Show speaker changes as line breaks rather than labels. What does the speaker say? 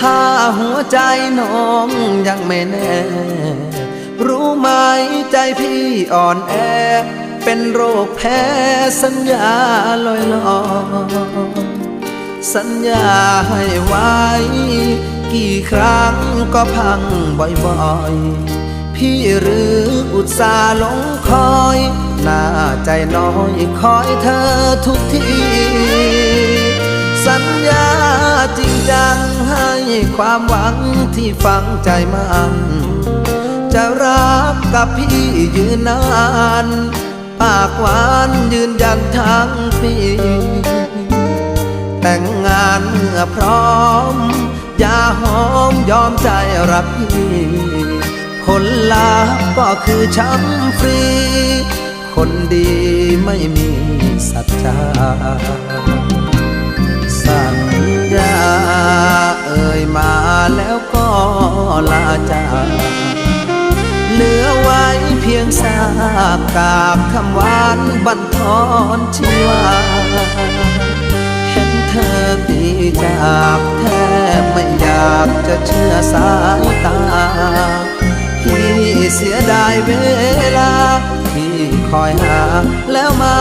ถ้าหัวใจน้องยังไม่แน่ รู้ไหมใจพี่อ่อนแอเป็นโรคแพ้สัญญาลอยลอยสัญญาให้ไว้กี่ครั้งก็พังบ่อยๆพี่หรืออุตส่าห์หลงคอยหน้าใจน้อยคอยเธอทุกทีสัญญาจริงจังให้ความหวังที่ฝังใจมันจะรักกับพี่ยืนนานปากหวานยืนยันทั้งปีแต่งงานเมื่อพร้อมอย่าหอมยอมใจรักพี่ผลลัพธ์ก็คือช้ำฟรีคนดีไม่มีสัจจาสัญญาเอ่ยมาแล้วก็ลาจากเหลือไว้เพียงซากกากคำหวานบั่นทอนชีวาเห็นเธอดีจากแทบไม่อยากจะเชื่อสายตาพี่เสียดายเวลาที่คอยหาแล้วมา